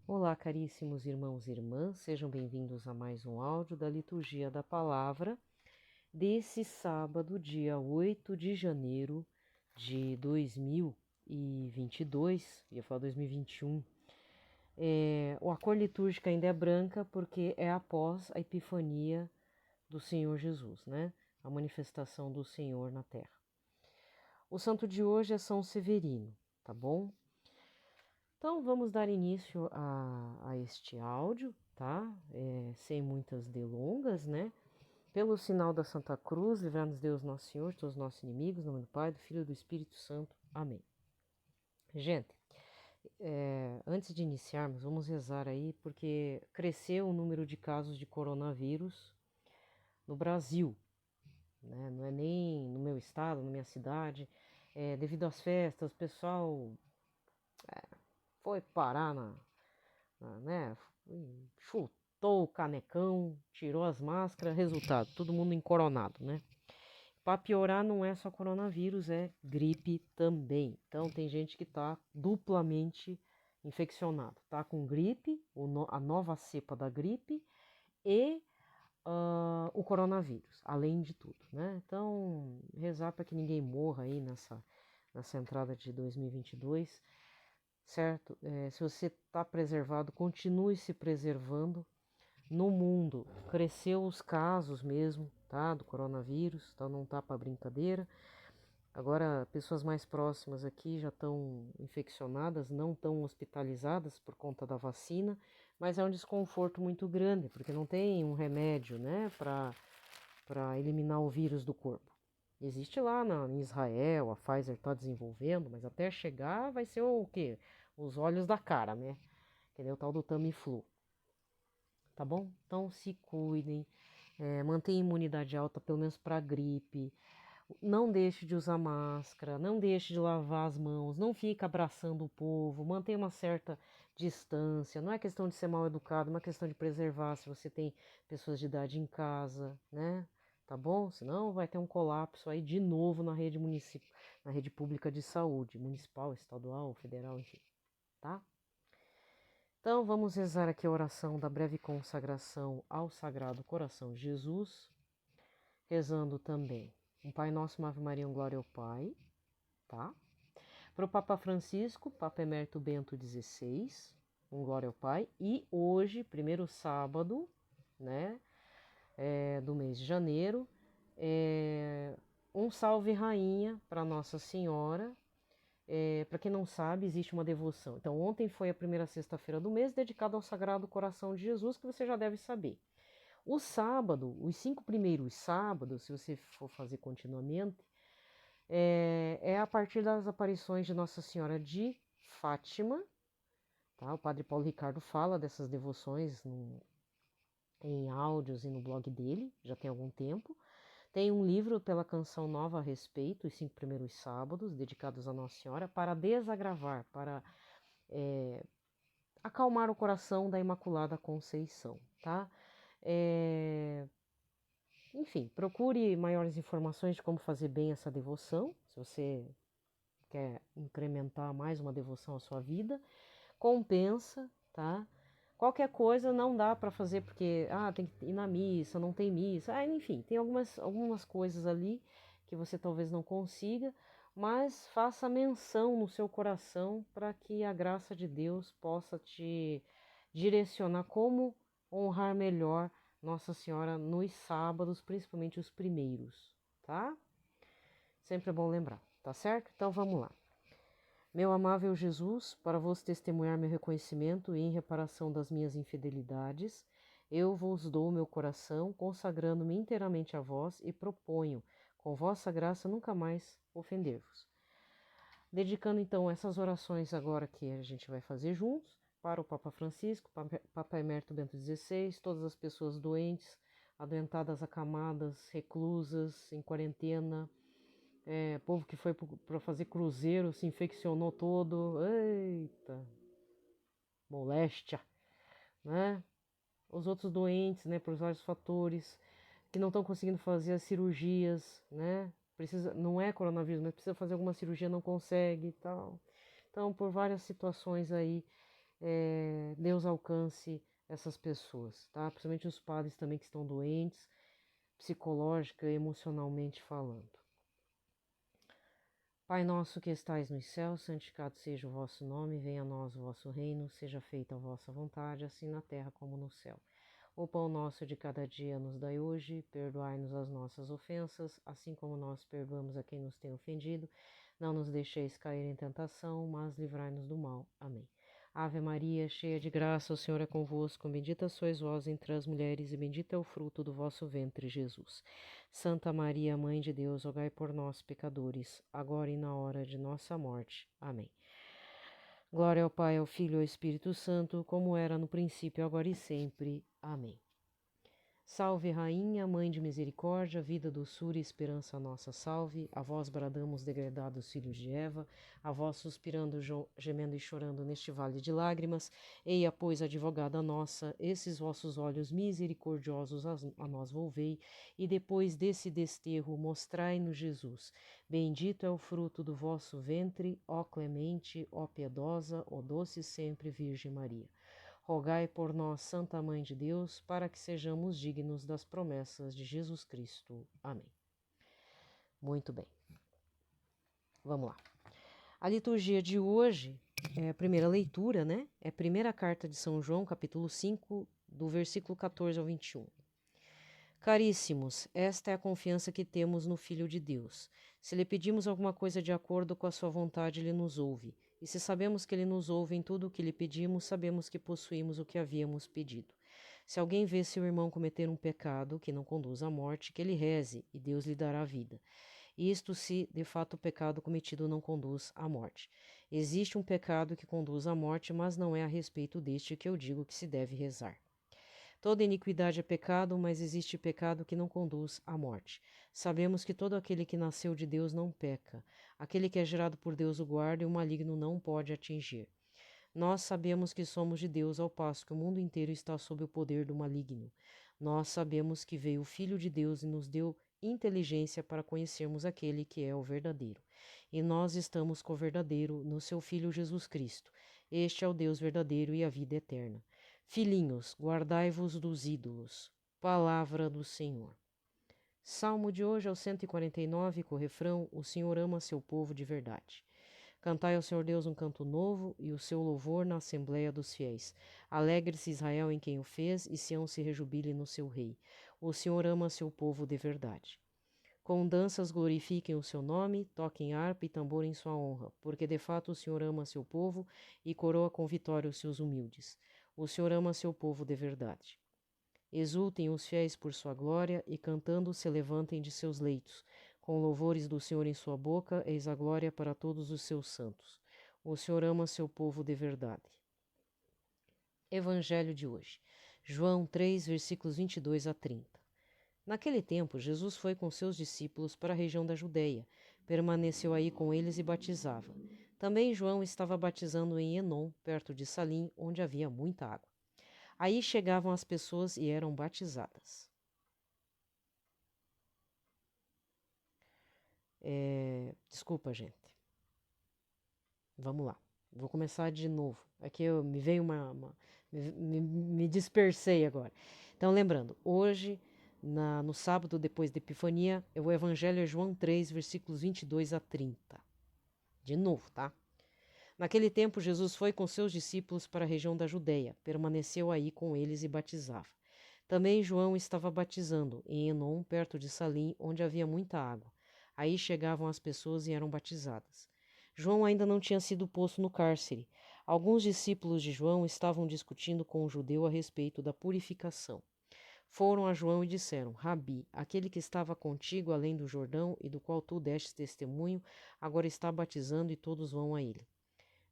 Olá, caríssimos irmãos e irmãs, sejam bem-vindos a mais um áudio da Liturgia da Palavra desse sábado, dia 8 de janeiro de 2022, ia falar 2021. A cor litúrgica ainda é branca porque é após a Epifania do Senhor Jesus, né? A manifestação do Senhor na Terra. O santo de hoje é São Severino, tá bom? Então vamos dar início a este áudio, tá? Sem muitas delongas, né? Pelo sinal da Santa Cruz, livrar-nos Deus Nosso Senhor, de todos os nossos inimigos, em nome do Pai, do Filho e do Espírito Santo. Amém. Gente, antes de iniciarmos, vamos rezar aí, porque cresceu o número de casos de coronavírus no Brasil, né? Não é nem no meu estado, na minha cidade. Devido às festas, o pessoal foi parar né? Chutou o canecão, tirou as máscaras, resultado, todo mundo encoronado, né? Para piorar, não é só coronavírus, é gripe também. Então, tem gente que tá duplamente infeccionado, tá com gripe, a nova cepa da gripe e o coronavírus, além de tudo, né? Então, rezar para que ninguém morra aí nessa entrada de 2022, certo? Se você está preservado, continue se preservando. No mundo, cresceu os casos mesmo, tá? Do coronavírus, então não tá para brincadeira. Agora, pessoas mais próximas aqui já estão infeccionadas, não estão hospitalizadas por conta da vacina, mas é um desconforto muito grande, porque não tem um remédio, né, para eliminar o vírus do corpo. Existe lá em Israel, a Pfizer está desenvolvendo, mas até chegar vai ser o quê? Os olhos da cara, né? Entendeu? O tal do Tamiflu. Tá bom? Então se cuidem, mantenham a imunidade alta, pelo menos para gripe. Não deixe de usar máscara, não deixe de lavar as mãos, não fica abraçando o povo, mantenha uma certa distância. Não é questão de ser mal educado, é uma questão de preservar se você tem pessoas de idade em casa, né? Tá bom? Senão vai ter um colapso aí de novo na rede pública de saúde, municipal, estadual, federal, enfim, tá? Então vamos rezar aqui a oração da breve consagração ao Sagrado Coração de Jesus, rezando também um Pai Nosso, uma Ave Maria, um Glória ao Pai, tá? Para o Papa Francisco, Papa Emérito Bento XVI, um Glória ao Pai. E hoje, primeiro sábado, né, do mês de janeiro, um Salve Rainha para Nossa Senhora. Para quem não sabe, existe uma devoção. Então, ontem foi a primeira sexta-feira do mês dedicada ao Sagrado Coração de Jesus, que você já deve saber. O sábado, os 5 primeiros sábados, se você for fazer continuamente, é a partir das aparições de Nossa Senhora de Fátima, tá? O Padre Paulo Ricardo fala dessas devoções em áudios e no blog dele, já tem algum tempo. Tem um livro pela Canção Nova a respeito, os 5 primeiros sábados, dedicados a Nossa Senhora, para desagravar, para acalmar o coração da Imaculada Conceição, tá? Enfim, procure maiores informações de como fazer bem essa devoção, se você quer incrementar mais uma devoção à sua vida. Compensa, tá? Qualquer coisa não dá para fazer porque tem que ir na missa, não tem missa, enfim, tem algumas coisas ali que você talvez não consiga, mas faça menção no seu coração para que a graça de Deus possa te direcionar como honrar melhor Nossa Senhora nos sábados, principalmente os primeiros, tá? Sempre é bom lembrar, tá certo? Então vamos lá. Meu amável Jesus, para vos testemunhar meu reconhecimento e em reparação das minhas infidelidades, eu vos dou meu coração, consagrando-me inteiramente a vós e proponho, com vossa graça, nunca mais ofender-vos. Dedicando então essas orações agora que a gente vai fazer juntos, para o Papa Francisco, Papa Emérito Bento XVI, todas as pessoas doentes, adoentadas, acamadas, reclusas, em quarentena, povo que foi para fazer cruzeiro, se infeccionou todo, eita, moléstia, né? Os outros doentes, né, por vários fatores, que não estão conseguindo fazer as cirurgias, né? Precisa, não é coronavírus, mas precisa fazer alguma cirurgia, não consegue e tal. Então, por várias situações aí, Deus alcance essas pessoas, tá? Principalmente os padres também que estão doentes, psicológica e emocionalmente falando. Pai nosso que estais nos céus, santificado seja o vosso nome, venha a nós o vosso reino, seja feita a vossa vontade, assim na terra como no céu. O pão nosso de cada dia nos dai hoje, perdoai-nos as nossas ofensas, assim como nós perdoamos a quem nos tem ofendido. Não nos deixeis cair em tentação, mas livrai-nos do mal. Amém. Ave Maria, cheia de graça, o Senhor é convosco, bendita sois vós entre as mulheres, e bendito é o fruto do vosso ventre, Jesus. Santa Maria, Mãe de Deus, rogai por nós, pecadores, agora e na hora de nossa morte. Amém. Glória ao Pai, ao Filho e ao Espírito Santo, como era no princípio, agora e sempre. Amém. Salve, Rainha, Mãe de Misericórdia, vida, doçura e esperança nossa, salve. A vós bradamos, degredados filhos de Eva, a vós suspirando, gemendo e chorando neste vale de lágrimas. Eia, pois, advogada nossa, esses vossos olhos misericordiosos a nós volvei, e depois desse desterro mostrai-nos Jesus. Bendito é o fruto do vosso ventre, ó clemente, ó piedosa, ó doce sempre Virgem Maria. Rogai por nós, Santa Mãe de Deus, para que sejamos dignos das promessas de Jesus Cristo. Amém. Muito bem. Vamos lá. A liturgia de hoje é a primeira leitura, né? É a primeira carta de São João, capítulo 5, do versículo 14 ao 21. Caríssimos, esta é a confiança que temos no Filho de Deus. Se lhe pedimos alguma coisa de acordo com a sua vontade, ele nos ouve. E se sabemos que ele nos ouve em tudo o que lhe pedimos, sabemos que possuímos o que havíamos pedido. Se alguém vê seu irmão cometer um pecado que não conduz à morte, que ele reze, e Deus lhe dará vida. Isto se, de fato, o pecado cometido não conduz à morte. Existe um pecado que conduz à morte, mas não é a respeito deste que eu digo que se deve rezar. Toda iniquidade é pecado, mas existe pecado que não conduz à morte. Sabemos que todo aquele que nasceu de Deus não peca. Aquele que é gerado por Deus o guarda e o maligno não pode atingir. Nós sabemos que somos de Deus ao passo que o mundo inteiro está sob o poder do maligno. Nós sabemos que veio o Filho de Deus e nos deu inteligência para conhecermos aquele que é o verdadeiro. E nós estamos com o verdadeiro no seu Filho Jesus Cristo. Este é o Deus verdadeiro e a vida eterna. Filhinhos, guardai-vos dos ídolos. Palavra do Senhor. Salmo de hoje é o 149, com o refrão: O Senhor ama seu povo de verdade. Cantai ao Senhor Deus um canto novo e o seu louvor na Assembleia dos Fiéis. Alegre-se Israel em quem o fez e Sião se rejubile no seu rei. O Senhor ama seu povo de verdade. Com danças glorifiquem o seu nome, toquem harpa e tambor em sua honra, porque de fato o Senhor ama seu povo e coroa com vitória os seus humildes. O Senhor ama seu povo de verdade. Exultem os fiéis por sua glória e cantando se levantem de seus leitos. Com louvores do Senhor em sua boca, eis a glória para todos os seus santos. O Senhor ama seu povo de verdade. Evangelho de hoje. João 3, versículos 22 a 30. Naquele tempo, Jesus foi com seus discípulos para a região da Judeia. Permaneceu aí com eles e batizava. Também João estava batizando em Enom, perto de Salim, onde havia muita água. Aí chegavam as pessoas e eram batizadas. Desculpa, gente. Vamos lá. Vou começar de novo. Aqui me veio me dispersei agora. Então, lembrando, hoje, no sábado depois da Epifania, o Evangelho é João 3, versículos 22 a 30. De novo, tá? Naquele tempo, Jesus foi com seus discípulos para a região da Judeia, permaneceu aí com eles e batizava. Também João estava batizando em Enom, perto de Salim, onde havia muita água. Aí chegavam as pessoas e eram batizadas. João ainda não tinha sido posto no cárcere. Alguns discípulos de João estavam discutindo com o judeu a respeito da purificação. Foram a João e disseram: Rabi, aquele que estava contigo além do Jordão e do qual tu destes testemunho, agora está batizando e todos vão a ele.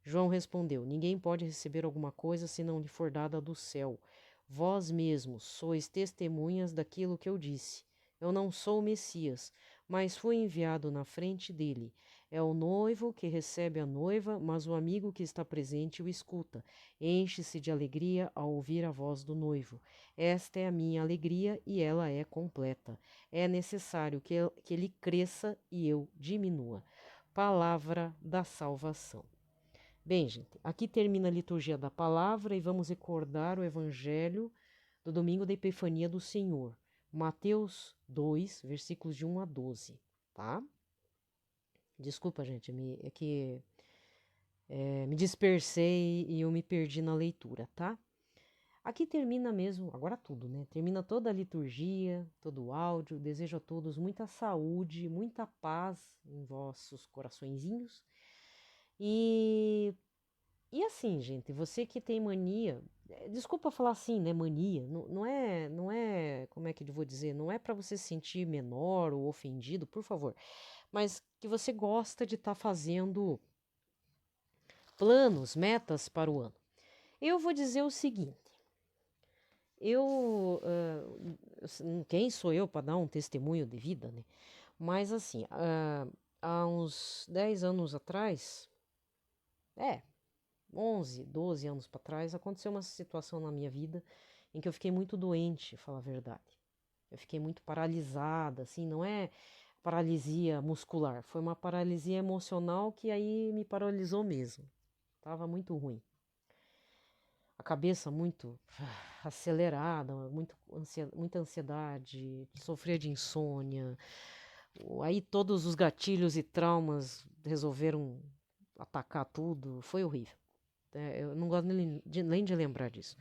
João respondeu: Ninguém pode receber alguma coisa se não lhe for dada do céu. Vós mesmos sois testemunhas daquilo que eu disse. Eu não sou o Messias, mas fui enviado na frente dele. É o noivo que recebe a noiva, mas o amigo que está presente o escuta. Enche-se de alegria ao ouvir a voz do noivo. Esta é a minha alegria e ela é completa. É necessário que ele cresça e eu diminua. Palavra da salvação. Bem, gente, aqui termina a liturgia da palavra e vamos recordar o evangelho do domingo da Epifania do Senhor. Mateus 2, versículos de 1 a 12, tá? Desculpa, gente, é que me dispersei e eu me perdi na leitura, tá? Aqui termina mesmo, agora tudo, né? Termina toda a liturgia, todo o áudio. Desejo a todos muita saúde, muita paz em vossos coraçõezinhos. E assim, gente, você que tem mania, desculpa falar assim, né? Mania, não é, como é que eu vou dizer? Não é para você se sentir menor ou ofendido, por favor, mas que você gosta de estar fazendo planos, metas para o ano. Eu vou dizer o seguinte. Quem sou eu para dar um testemunho de vida, né? Mas assim, há uns 10 anos atrás, 11, 12 anos para trás, aconteceu uma situação na minha vida em que eu fiquei muito doente, falar a verdade. Eu fiquei muito paralisada, assim, não é paralisia muscular, foi uma paralisia emocional que aí me paralisou mesmo. Tava muito ruim. A cabeça muito acelerada, muita ansiedade, sofria de insônia. Aí todos os gatilhos e traumas resolveram atacar tudo. Foi horrível. Eu não gosto nem de lembrar disso.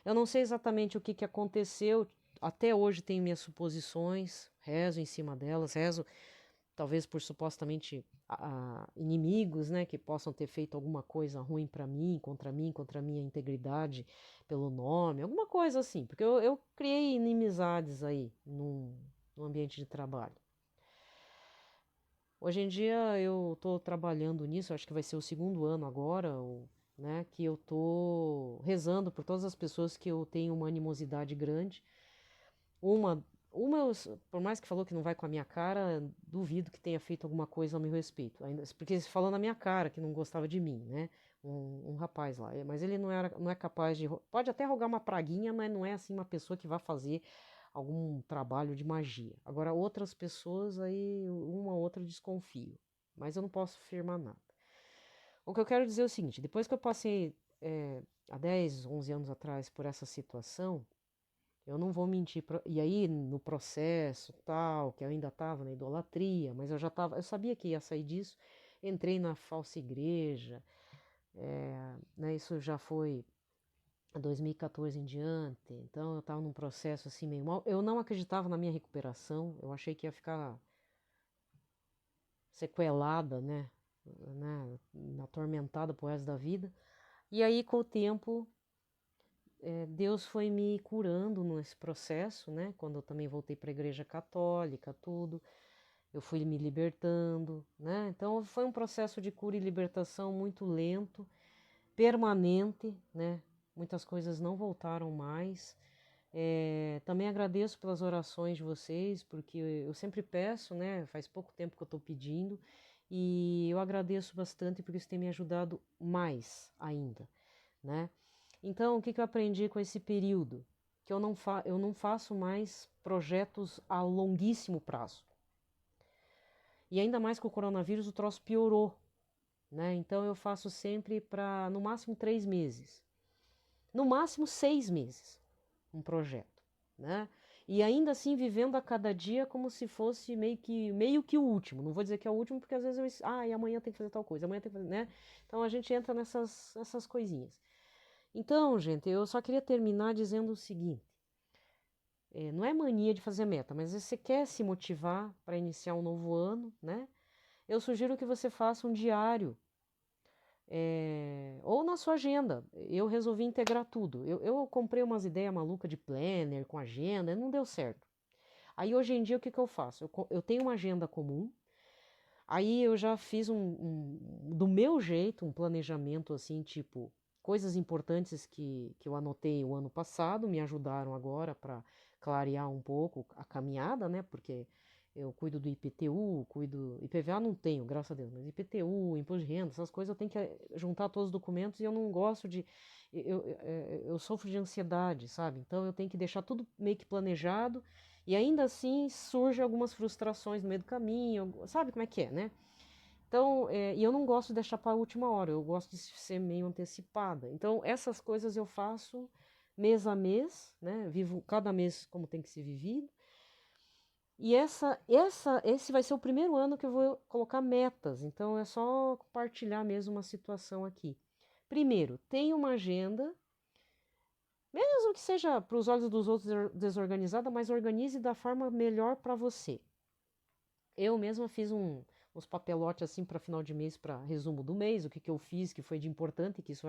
Eu não sei exatamente o que aconteceu. Até hoje tenho minhas suposições, rezo em cima delas, rezo talvez por supostamente inimigos, né, que possam ter feito alguma coisa ruim para mim, contra a minha integridade pelo nome, alguma coisa assim, porque eu criei inimizades aí no ambiente de trabalho. Hoje em dia eu estou trabalhando nisso, acho que vai ser o segundo ano agora, né, que eu estou rezando por todas as pessoas que eu tenho uma animosidade grande. Uma, por mais que falou que não vai com a minha cara, duvido que tenha feito alguma coisa ao meu respeito. Ainda, porque falou na minha cara que não gostava de mim, né? Um rapaz lá. Mas ele não é capaz de. Pode até rogar uma praguinha, mas não é assim uma pessoa que vai fazer algum trabalho de magia. Agora, outras pessoas aí, uma ou outra desconfio. Mas eu não posso afirmar nada. O que eu quero dizer é o seguinte: depois que eu passei há 10, 11 anos atrás por essa situação. Eu não vou mentir. E aí, no processo, tal, que eu ainda estava na idolatria, mas eu sabia que ia sair disso. Entrei na falsa igreja, né, isso já foi 2014 em diante. Então, eu estava num processo assim meio mal. Eu não acreditava na minha recuperação, eu achei que ia ficar sequelada, né, atormentada pro resto da vida. E aí, com o tempo, Deus foi me curando nesse processo, né? Quando eu também voltei para a igreja católica, tudo, eu fui me libertando, né? Então foi um processo de cura e libertação muito lento, permanente, né? Muitas coisas não voltaram mais. Também agradeço pelas orações de vocês, porque eu sempre peço, né? Faz pouco tempo que eu estou pedindo, e eu agradeço bastante porque isso tem me ajudado mais ainda, né? Então, o que eu aprendi com esse período? Que eu não faço mais projetos a longuíssimo prazo. E ainda mais com o coronavírus, o troço piorou, né? Então, eu faço sempre para, no máximo, 3 meses. No máximo, 6 meses, um projeto, né? E ainda assim, vivendo a cada dia como se fosse meio que o último. Não vou dizer que é o último, porque às vezes e amanhã tem que fazer tal coisa, amanhã tem que fazer, né? Então, a gente entra nessas coisinhas. Então, gente, eu só queria terminar dizendo o seguinte: não é mania de fazer meta, mas se você quer se motivar para iniciar um novo ano, né? Eu sugiro que você faça um diário, ou na sua agenda. Eu resolvi integrar tudo. Eu comprei umas ideias malucas de planner com agenda, e não deu certo. Aí hoje em dia o que eu faço? Eu tenho uma agenda comum. Aí eu já fiz do meu jeito, um planejamento assim, tipo, coisas importantes que eu anotei o ano passado, me ajudaram agora para clarear um pouco a caminhada, né? Porque eu cuido do IPTU, IPVA não tenho, graças a Deus, mas IPTU, imposto de renda, essas coisas eu tenho que juntar todos os documentos e eu não gosto de. Eu sofro de ansiedade, sabe? Então eu tenho que deixar tudo meio que planejado. E ainda assim surgem algumas frustrações no meio do caminho, sabe como é que é, né? Então, e eu não gosto de deixar para a última hora, eu gosto de ser meio antecipada. Então, essas coisas eu faço mês a mês, né? Vivo cada mês como tem que ser vivido. E esse vai ser o primeiro ano que eu vou colocar metas. Então, é só compartilhar mesmo uma situação aqui. Primeiro, tenha uma agenda, mesmo que seja para os olhos dos outros desorganizada, mas organize da forma melhor para você. Eu mesma fiz uns papelotes assim para final de mês, para resumo do mês, o que, que eu fiz, que foi de importante, que isso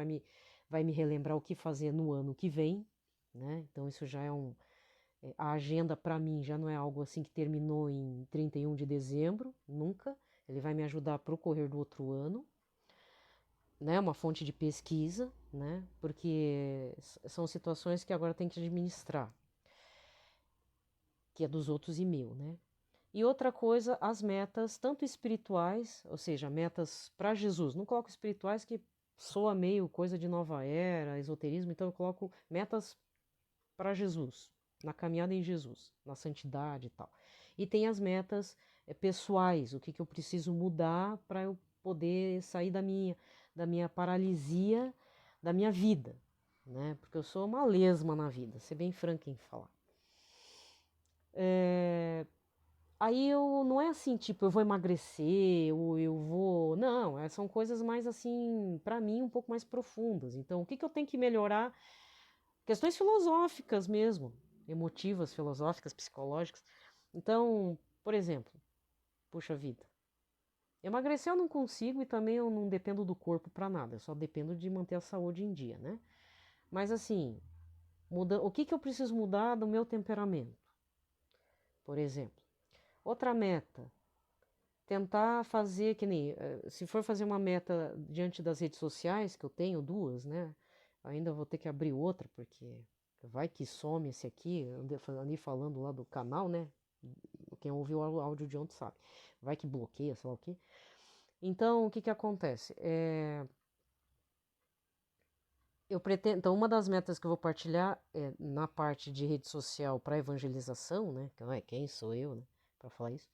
vai me relembrar o que fazer no ano que vem, né? Então isso já é a agenda para mim já não é algo assim que terminou em 31 de dezembro, nunca. Ele vai me ajudar para o correr do outro ano, né? Uma fonte de pesquisa, né? Porque são situações que agora tem que administrar, que é dos outros e meu, né? E outra coisa, as metas, tanto espirituais, ou seja, metas para Jesus. Não coloco espirituais que soa meio coisa de nova era, esoterismo, então eu coloco metas para Jesus, na caminhada em Jesus, na santidade e tal. E tem as metas pessoais, o que, que eu preciso mudar para eu poder sair da minha paralisia, da minha vida, né? Porque eu sou uma lesma na vida, ser bem franca em falar. Aí eu não é assim, tipo, eu vou emagrecer ou eu vou. Não, são coisas mais assim, para mim, um pouco mais profundas. Então, o que, que eu tenho que melhorar? Questões filosóficas mesmo, emotivas, filosóficas, psicológicas. Então, por exemplo, puxa vida, emagrecer eu não consigo e também eu não dependo do corpo para nada, eu só dependo de manter a saúde em dia, né? Mas assim, o que, que eu preciso mudar do meu temperamento, por exemplo? Outra meta, tentar fazer que nem, se for fazer uma meta diante das redes sociais, que eu tenho duas, né? Ainda vou ter que abrir outra, porque vai que some esse aqui, andei falando lá do canal, né? Quem ouviu o áudio de ontem sabe. Vai que bloqueia, sei lá o quê. Então, o que que acontece? Eu pretendo, então, uma das metas que eu vou partilhar é na parte de rede social para evangelização, né? Que não é quem sou eu, né? Para falar isso.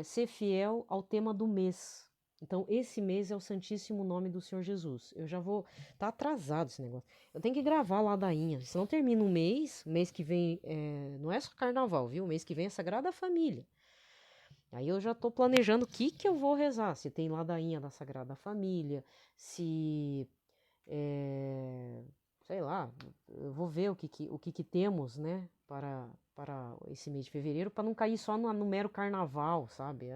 Ser fiel ao tema do mês. Então, esse mês é o Santíssimo Nome do Senhor Jesus. Eu já vou. Tá atrasado esse negócio. Eu tenho que gravar a ladainha. Senão termina um mês que vem. Não é só carnaval, viu? Mês que vem é Sagrada Família. Aí eu já tô planejando o que que eu vou rezar. Se tem ladainha da Sagrada Família, se. Sei lá, eu vou ver o que temos, né? Para esse mês de fevereiro, para não cair só no mero carnaval, sabe?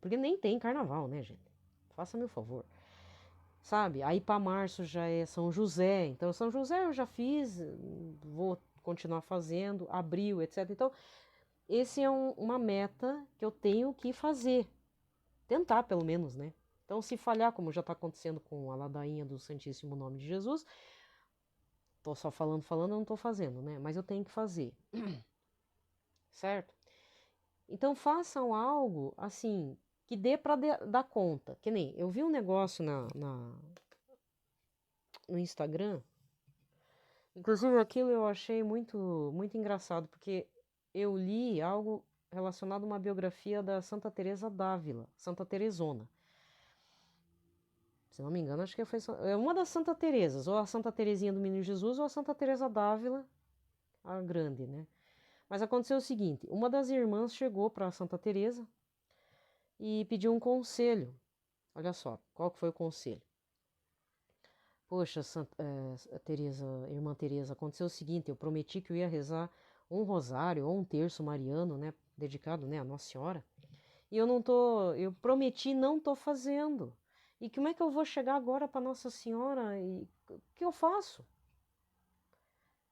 Porque nem tem carnaval, né, gente? Faça-me o favor. Sabe? Aí para março já é São José. Então, São José eu já fiz, vou continuar fazendo, abril, etc. Então, esse é uma meta que eu tenho que fazer. Tentar, pelo menos, né? Então, se falhar, como já está acontecendo com a ladainha do Santíssimo Nome de Jesus, tô só falando, não tô fazendo, né? Mas eu tenho que fazer. Certo? Então façam algo assim que dê para dar conta. Que nem eu vi um negócio no Instagram. Inclusive aquilo eu achei muito engraçado, porque eu li algo relacionado a uma biografia da Santa Teresa d'Ávila, Santa Teresona. Se não me engano, acho que foi uma das Santa Teresas, ou a Santa Teresinha do Menino Jesus, ou a Santa Teresa d'Ávila, a grande, né? Mas aconteceu o seguinte, uma das irmãs chegou para Santa Teresa e pediu um conselho. Olha só, qual que foi o conselho? Poxa, Teresa, irmã Teresa, aconteceu o seguinte, eu prometi que eu ia rezar um rosário ou um terço mariano, né, dedicado, né, à Nossa Senhora. E eu prometi não tô fazendo. E como é que eu vou chegar agora para Nossa Senhora e o que eu faço?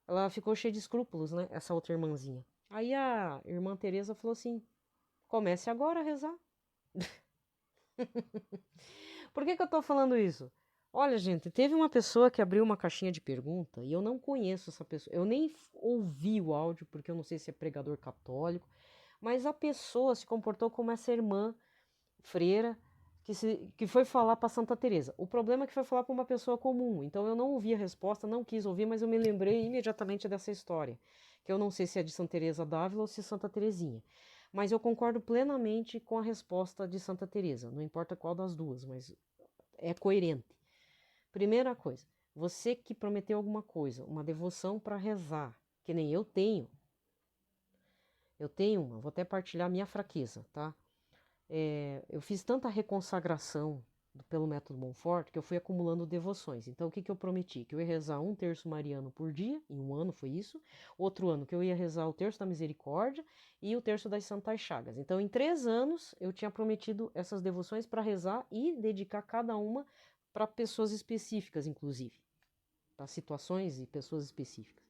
Ela ficou cheia de escrúpulos, né, essa outra irmãzinha. Aí a irmã Teresa falou assim: "Comece agora a rezar". Por que que eu tô falando isso? Olha, gente, teve uma pessoa que abriu uma caixinha de pergunta e eu não conheço essa pessoa. Eu nem ouvi o áudio porque eu não sei se é pregador católico, mas a pessoa se comportou como essa irmã freira que foi falar para Santa Teresa. O problema é que foi falar para uma pessoa comum. Então eu não ouvi a resposta, não quis ouvir, mas eu me lembrei imediatamente dessa história, que eu não sei se é de Santa Teresa d'Ávila ou se é Santa Teresinha. Mas eu concordo plenamente com a resposta de Santa Teresa, não importa qual das duas, mas é coerente. Primeira coisa, você que prometeu alguma coisa, uma devoção para rezar, que nem eu tenho. Eu tenho uma, vou até partilhar minha fraqueza, tá? Eu fiz tanta reconsagração pelo método Monfort que eu fui acumulando devoções. Então, o que eu prometi? Que eu ia rezar um terço mariano por dia, em um ano foi isso. Outro ano que eu ia rezar o terço da misericórdia e o terço das santas chagas. Então, em 3 anos, eu tinha prometido essas devoções para rezar e dedicar cada uma para pessoas específicas, inclusive. Para situações e pessoas específicas.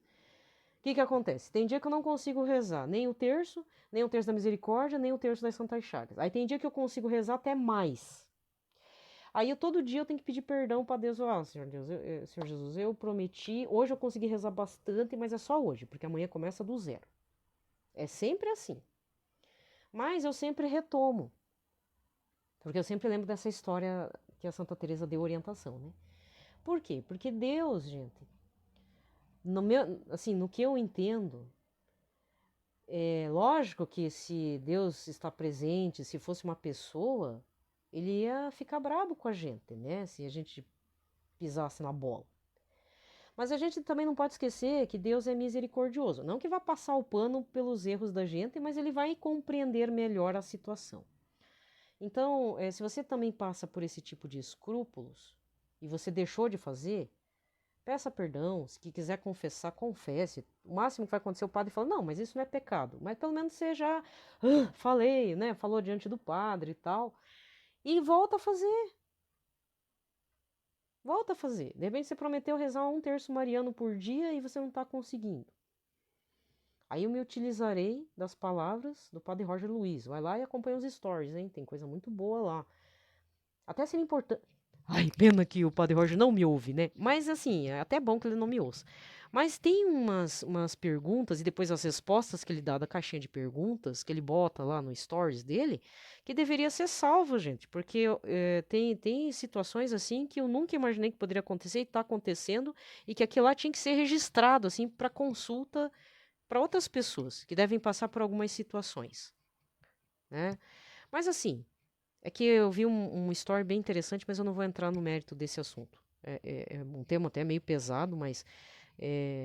O que acontece? Tem dia que eu não consigo rezar nem o terço da misericórdia, nem o terço das santas chagas. Aí tem dia que eu consigo rezar até mais. Aí todo dia eu tenho que pedir perdão para Deus. Senhor Deus, Senhor Jesus, eu prometi. Hoje eu consegui rezar bastante, mas é só hoje, porque amanhã começa do zero. É sempre assim. Mas eu sempre retomo. Porque eu sempre lembro dessa história que a Santa Teresa deu orientação, né? Por quê? Porque Deus, gente, no que eu entendo, é lógico que se Deus está presente, se fosse uma pessoa, ele ia ficar brabo com a gente, né? Se a gente pisasse na bola. Mas a gente também não pode esquecer que Deus é misericordioso. Não que vá passar o pano pelos erros da gente, mas ele vai compreender melhor a situação. Então, se você também passa por esse tipo de escrúpulos e você deixou de fazer, peça perdão, se quiser confessar, confesse. O máximo que vai acontecer, o padre fala, não, mas isso não é pecado. Mas pelo menos você já falei, né? Falou diante do padre e tal. E volta a fazer. Volta a fazer. De repente você prometeu rezar um terço mariano por dia e você não está conseguindo. Aí eu me utilizarei das palavras do padre Roger Luiz. Vai lá e acompanha os stories, hein? Tem coisa muito boa lá. Até seria importante. Ai, pena que o padre Roger não me ouve, né? Mas assim, é até bom que ele não me ouça. Mas tem umas perguntas e depois as respostas que ele dá da caixinha de perguntas, que ele bota lá no stories dele, que deveria ser salvo, gente. Porque tem situações assim que eu nunca imaginei que poderia acontecer e está acontecendo, e que aquilo lá tinha que ser registrado, assim, para consulta para outras pessoas que devem passar por algumas situações, né? Mas assim, é que eu vi um story bem interessante, mas eu não vou entrar no mérito desse assunto. É um tema até meio pesado, mas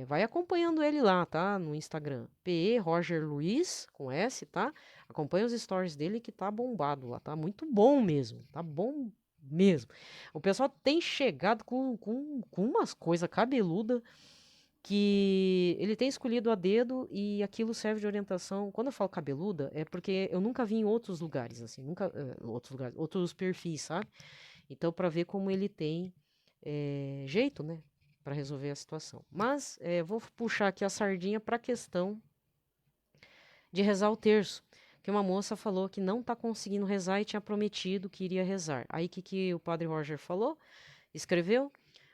vai acompanhando ele lá, tá? No Instagram. PE Roger Luiz, com S, tá? Acompanha os stories dele que tá bombado lá, tá? Muito bom mesmo, tá bom mesmo. O pessoal tem chegado com umas coisas cabeludas que ele tem escolhido a dedo e aquilo serve de orientação. Quando eu falo cabeluda, é porque eu nunca vi em outros lugares, assim, nunca, outros lugares, outros perfis, sabe? Então, para ver como ele tem jeito, né, para resolver a situação. Mas vou puxar aqui a sardinha para a questão de rezar o terço, que uma moça falou que não está conseguindo rezar e tinha prometido que iria rezar. Aí que o padre Roger falou? Escreveu?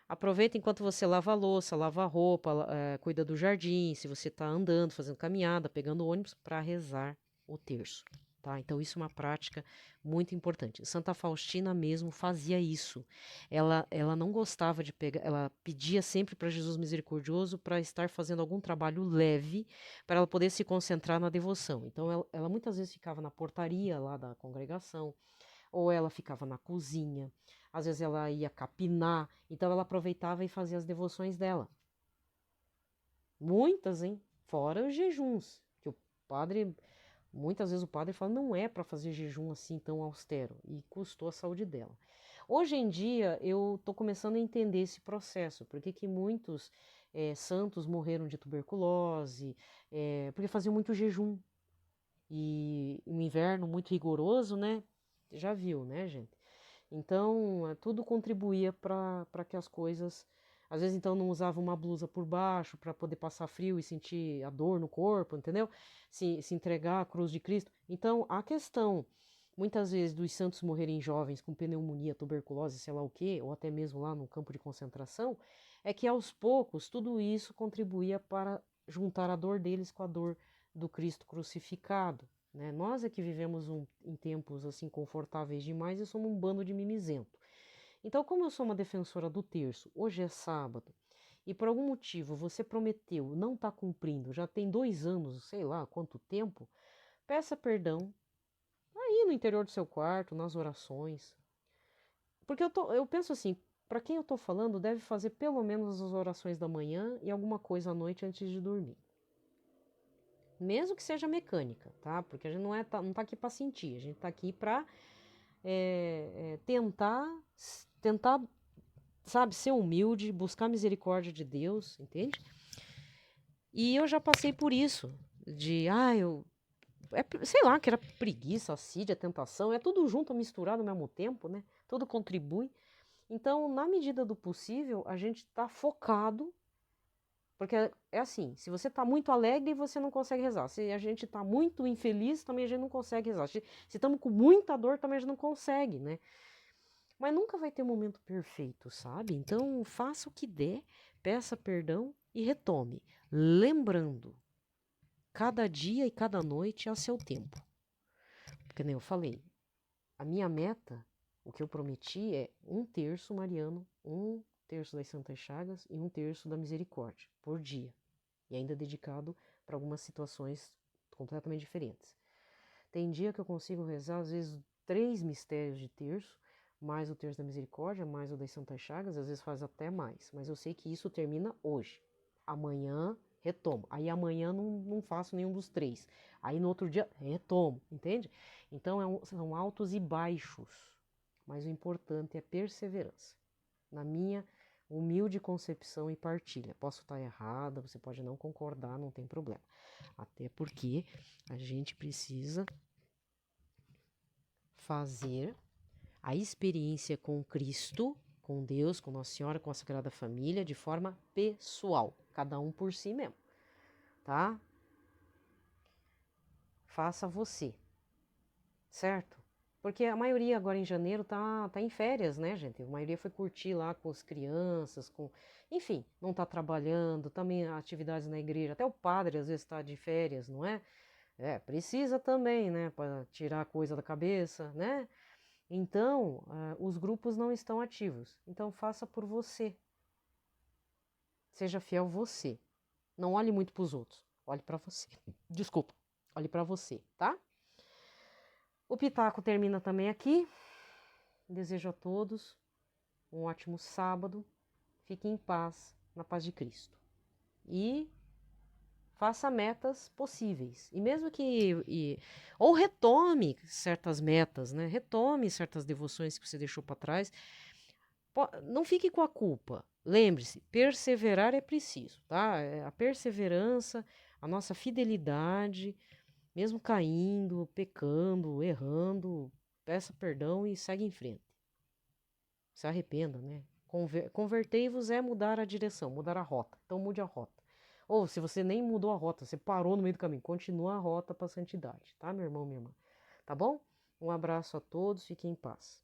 Aproveita enquanto você lava a louça, lava a roupa, cuida do jardim, se você está andando, fazendo caminhada, pegando ônibus, para rezar o terço. Tá? Então, isso é uma prática muito importante. Santa Faustina mesmo fazia isso. Ela não gostava de pegar, ela pedia sempre para Jesus misericordioso para estar fazendo algum trabalho leve, para ela poder se concentrar na devoção. Então, ela muitas vezes ficava na portaria lá da congregação, ou ela ficava na cozinha, às vezes ela ia capinar, então ela aproveitava e fazia as devoções dela. Muitas, hein? Fora os jejuns, que o padre, muitas vezes o padre fala, não é para fazer jejum assim tão austero, e custou a saúde dela. Hoje em dia eu estou começando a entender esse processo, porque que muitos santos morreram de tuberculose, porque faziam muito jejum, e um inverno muito rigoroso, né? Já viu, né, gente? Então, tudo contribuía para que as coisas. Às vezes, então, não usava uma blusa por baixo para poder passar frio e sentir a dor no corpo, entendeu? Se entregar à cruz de Cristo. Então, a questão, muitas vezes, dos santos morrerem jovens com pneumonia, tuberculose, sei lá o quê, ou até mesmo lá no campo de concentração, é que aos poucos tudo isso contribuía para juntar a dor deles com a dor do Cristo crucificado. Né? Nós é que vivemos em tempos assim confortáveis demais e somos um bando de mimizento. Então, como eu sou uma defensora do terço, hoje é sábado, e por algum motivo você prometeu, não está cumprindo, já tem 2 anos, sei lá quanto tempo, peça perdão aí no interior do seu quarto, nas orações. Porque eu penso assim, para quem eu tô falando, deve fazer pelo menos as orações da manhã e alguma coisa à noite antes de dormir. Mesmo que seja mecânica, tá? Porque a gente não tá aqui para sentir, a gente tá aqui para tentar, sabe, ser humilde, buscar a misericórdia de Deus, entende? E eu já passei por isso, sei lá, que era preguiça, assídia, tentação, é tudo junto, misturado ao mesmo tempo, né? Tudo contribui. Então, na medida do possível, a gente tá focado, porque é assim, se você tá muito alegre, você não consegue rezar. Se a gente tá muito infeliz, também a gente não consegue rezar. Se estamos com muita dor, também a gente não consegue, né? Mas nunca vai ter um momento perfeito, sabe? Então, faça o que der, peça perdão e retome. Lembrando, cada dia e cada noite é a seu tempo. Porque nem eu falei, a minha meta, o que eu prometi é 1/3 mariano, 1/3 das Santas Chagas e 1/3 da Misericórdia por dia. E ainda dedicado para algumas situações completamente diferentes. Tem dia que eu consigo rezar, às vezes, 3 mistérios de terço, mais o terço da Misericórdia, mais o das Santas Chagas, às vezes faz até mais. Mas eu sei que isso termina hoje. Amanhã retomo. Aí amanhã não faço nenhum dos 3. Aí no outro dia retomo, entende? Então são altos e baixos. Mas o importante é perseverança. Na minha humilde concepção e partilha. Posso estar errada, você pode não concordar, não tem problema. Até porque a gente precisa fazer a experiência com Cristo, com Deus, com Nossa Senhora, com a Sagrada Família, de forma pessoal, cada um por si mesmo, tá? Faça você, certo? Porque a maioria agora em janeiro tá em férias, né, gente? A maioria foi curtir lá com as crianças, enfim, não tá trabalhando, também atividades na igreja, até o padre às vezes tá de férias, não é? Precisa também, né, para tirar a coisa da cabeça, né? Então, os grupos não estão ativos. Então, faça por você. Seja fiel você. Não olhe muito para os outros. Olhe para você. Desculpa. Olhe para você, tá? O Pitaco termina também aqui. Desejo a todos um ótimo sábado. Fiquem em paz, na paz de Cristo. E faça metas possíveis. E mesmo que. Ou retome certas metas, né? Retome certas devoções que você deixou para trás. Não fique com a culpa. Lembre-se, perseverar é preciso, tá? A perseverança, a nossa fidelidade, mesmo caindo, pecando, errando, peça perdão e segue em frente. Se arrependa, né? Convertei-vos é mudar a direção, mudar a rota. Então mude a rota. Ou se você nem mudou a rota, você parou no meio do caminho, continua a rota para a santidade, tá, meu irmão, minha irmã? Tá bom? Um abraço a todos, fiquem em paz.